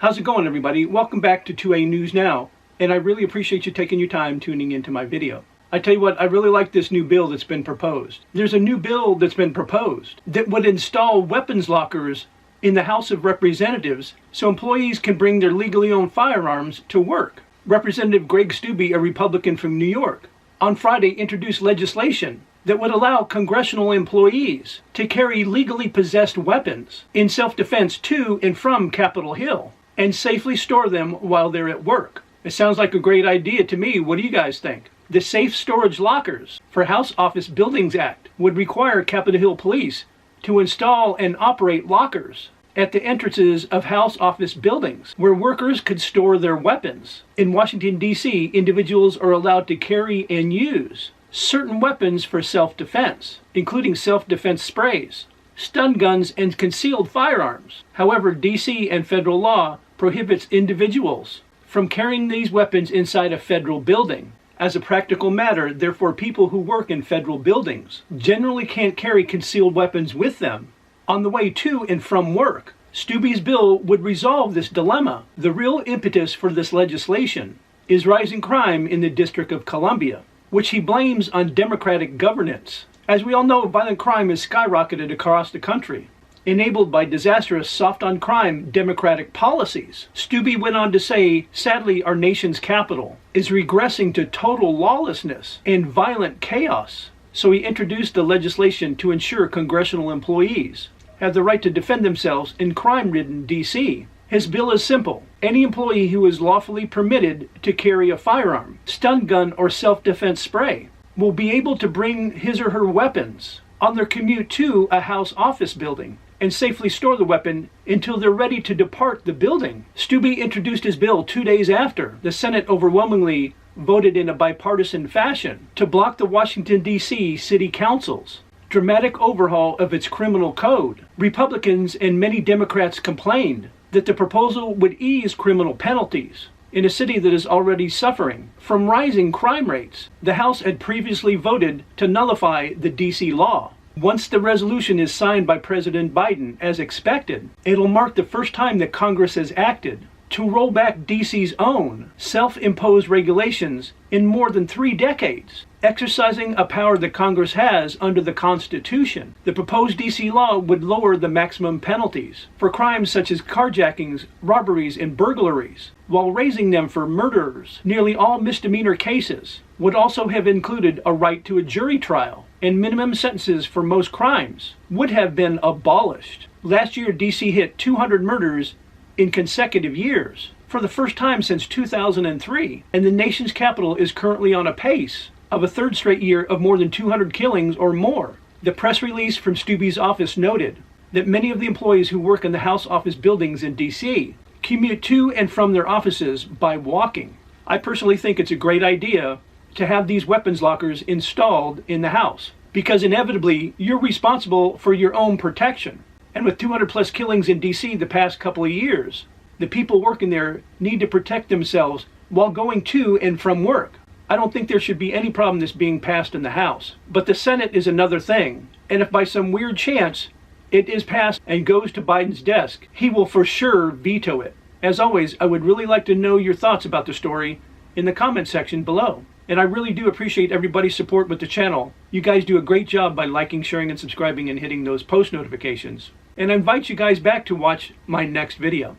How's it going, everybody? Welcome back to 2A News Now, and I really appreciate you taking your time tuning into my video. I tell you what, I really like this new bill that's been proposed. There's a new bill that's been proposed that would install weapons lockers in the House of Representatives so employees can bring their legally owned firearms to work. Representative Greg Stuebe, a Republican from New York, on Friday introduced legislation that would allow congressional employees to carry legally possessed weapons in self-defense to and from Capitol Hill and safely store them while they're at work. It sounds like a great idea to me. What do you guys think? The Safe Storage Lockers for House Office Buildings Act would require Capitol Hill Police to install and operate lockers at the entrances of House office buildings where workers could store their weapons. In Washington, D.C., individuals are allowed to carry and use certain weapons for self-defense, including self-defense sprays, stun guns, and concealed firearms. However, D.C. and federal law prohibits individuals from carrying these weapons inside a federal building. As a practical matter, therefore, people who work in federal buildings generally can't carry concealed weapons with them on the way to and from work. Stube's bill would resolve this dilemma. The real impetus for this legislation is rising crime in the District of Columbia, which he blames on Democratic governance. As we all know, violent crime has skyrocketed across the country, enabled by disastrous soft-on-crime Democratic policies. Stuebe went on to say, sadly, our nation's capital is regressing to total lawlessness and violent chaos. So he introduced the legislation to ensure congressional employees have the right to defend themselves in crime-ridden D.C. His bill is simple. Any employee who is lawfully permitted to carry a firearm, stun gun, or self-defense spray will be able to bring his or her weapons on their commute to a House office building and safely store the weapon until they're ready to depart the building. Stuebe introduced his bill 2 days after the Senate overwhelmingly voted in a bipartisan fashion to block the Washington, D.C. City Council's dramatic overhaul of its criminal code. Republicans and many Democrats complained that the proposal would ease criminal penalties in a city that is already suffering from rising crime rates. The House had previously voted to nullify the D.C. law. Once the resolution is signed by President Biden, as expected, it'll mark the first time that Congress has acted to roll back D.C.'s own self-imposed regulations in more than 3 decades, exercising a power that Congress has under the Constitution. The proposed D.C. law would lower the maximum penalties for crimes such as carjackings, robberies, and burglaries, while raising them for murderers. Nearly all misdemeanor cases would also have included a right to a jury trial, and minimum sentences for most crimes would have been abolished. Last year, D.C. hit 200 murders in consecutive years for the first time since 2003, and the nation's capital is currently on a pace of a 3rd straight year of more than 200 killings or more. The press release from Stube's office noted that many of the employees who work in the House office buildings in D.C. commute to and from their offices by walking. I personally think it's a great idea to have these weapons lockers installed in the House, because inevitably you're responsible for your own protection. And with 200 plus killings in D.C. the past couple of years, the people working there need to protect themselves while going to and from work. I don't think there should be any problem this being passed in the House. But the Senate is another thing. And if by some weird chance it is passed and goes to Biden's desk, he will for sure veto it. As always, I would really like to know your thoughts about the story in the comment section below. And I really do appreciate everybody's support with the channel. You guys do a great job by liking, sharing, and subscribing and hitting those post notifications. And I invite you guys back to watch my next video.